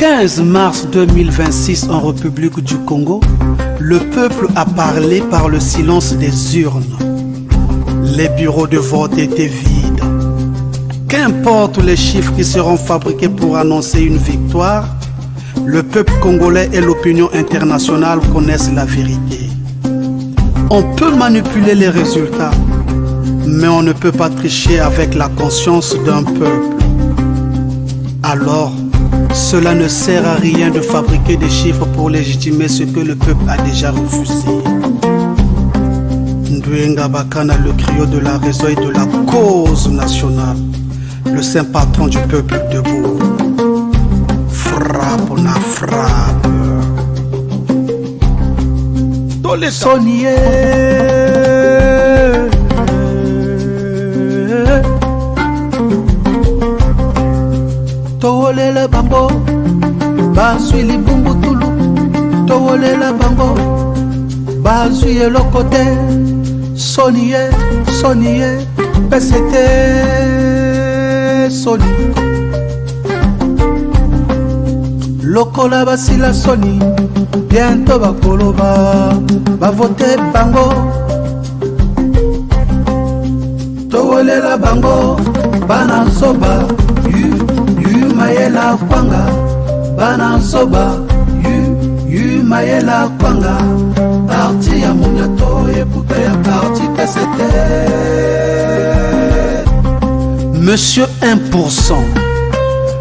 15 mars 2026 en République du Congo, le peuple a parlé par le silence des urnes. Les bureaux de vote étaient vides. Qu'importe les chiffres qui seront fabriqués pour annoncer une victoire, le peuple congolais et l'opinion internationale connaissent la vérité. On peut manipuler les résultats, mais on ne peut pas tricher avec la conscience d'un peuple. Alors, cela ne sert à rien de fabriquer des chiffres pour légitimer ce que le peuple a déjà refusé. Ndouenga Bakana, le griot de la raison et de la cause nationale, le saint patron du peuple debout. Frappe, on a frappe. Dans les sonniers. Towolela bango, bazwi libungu tulu. Towolela bango, bazwi eloko te. Sonie, sonie, pesete, soni. Lokola basila soni, bientôt bakoloba, bavote bango. Towolela bango, bana soba, yu mayela kwanga, bana soba, yu mayela kwanga. Parti ya munyato epuka ya parti PCT. Monsieur 1%,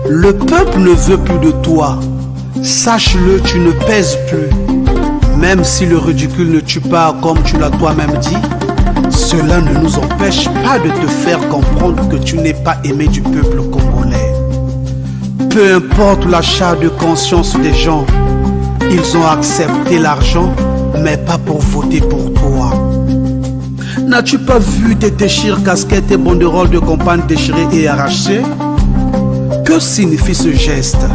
le peuple ne veut plus de toi. Sache-le, tu ne pèses plus. Même si le ridicule ne tue pas comme tu l'as toi-même dit, cela ne nous empêche pas de te faire comprendre que tu n'es pas aimé du peuple congolais. Peu importe l'achat de conscience des gens, ils ont accepté l'argent, mais pas pour voter pour toi. N'as-tu pas vu tes déchires, casquettes et banderoles de campagne déchirées et arrachées? Que signifie ce geste?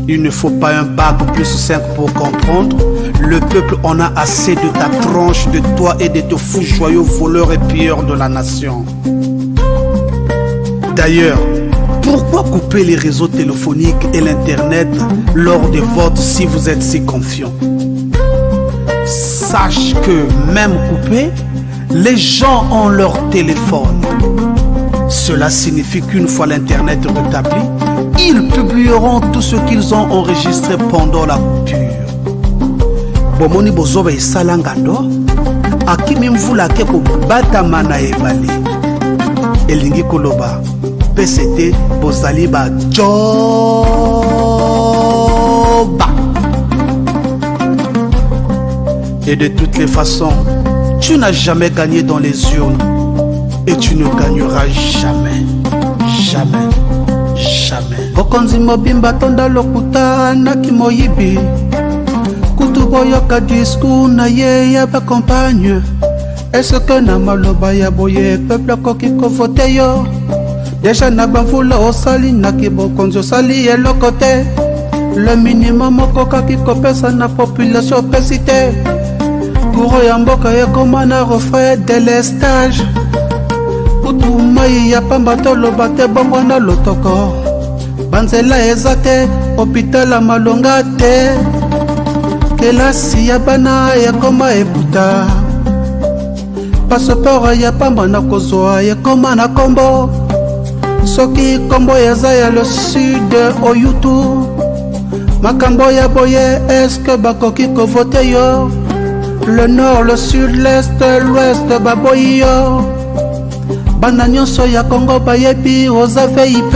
Il ne faut pas un bac plus 5 pour comprendre. Le peuple en a assez de ta tronche, de toi et de tes fous joyeux voleurs et pilleurs de la nation. D'ailleurs, pourquoi couper les réseaux téléphoniques et l'internet lors des votes si vous êtes si confiants? Sache que même coupé, les gens ont leur téléphone. Cela signifie qu'une fois l'internet rétabli, ils publieront tout ce qu'ils ont enregistré pendant la coupure. Bomoni bozoba isalangando, akimi mvula keko batama na ebali. Elingi koloba, PCT bozali ba joba. Et de toutes les façons, tu n'as jamais gagné dans les urnes. Et tu ne gagneras jamais. Jamais. Jamais. Okonzi mobimba tonda lokuta naki moyibi. Kutu boyoka discours na ye ya ba campagne. Est-ce que na maloba ya boye peuple koki ko vote yo? Déjà na bavula osali naki bokonzi osali eloko te. Le minimum okokaki kopesa na population pesite. Kuro ya mboka ekoma na refrain de l'estage. Kutu mai ya pamba toloba te bongo na lotoko. Banzela eza te, hôpital malonga te. Kelasi ya bana ekoma eputa. Passeport ya pamba na kozwa ekoma na kombo. Soki kombo eza ya le sud au YouTube. Makambo ya boye, est-ce que bakoki ko vote yo? Le nord, le sud, l'est, l'ouest, baboyi yo. Bana nyonso ya Congo bayebi oza VIP.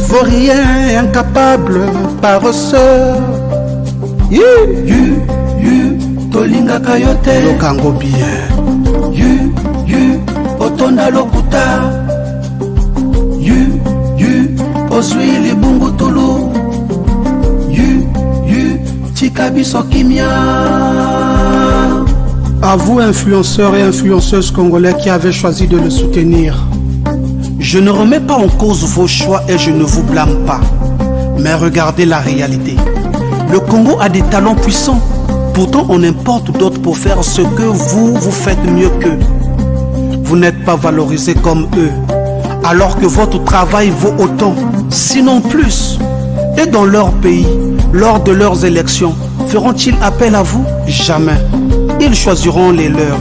Vaurien, incapable, paresseux. Tolinga kayote. Lokango bien. Otonda lokuta. Ozwi libungu tulu. À vous, influenceurs et influenceuses congolais qui avez choisi de le soutenir, je ne remets pas en cause vos choix et je ne vous blâme pas. Mais regardez la réalité. Le Congo a des talents puissants. Pourtant, on importe d'autres pour faire ce que vous faites mieux qu'eux. Vous n'êtes pas valorisés comme eux, alors que votre travail vaut autant, sinon plus. Et dans leur pays, lors de leurs élections, feront-ils appel à vous? Jamais. Ils choisiront les leurs.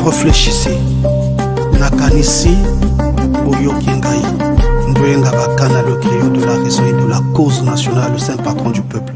Réfléchissez. Nakanisi Boyoki Ngai Ndoyenga Bakana, le griot de la raison et de la cause nationale, le saint patron du peuple.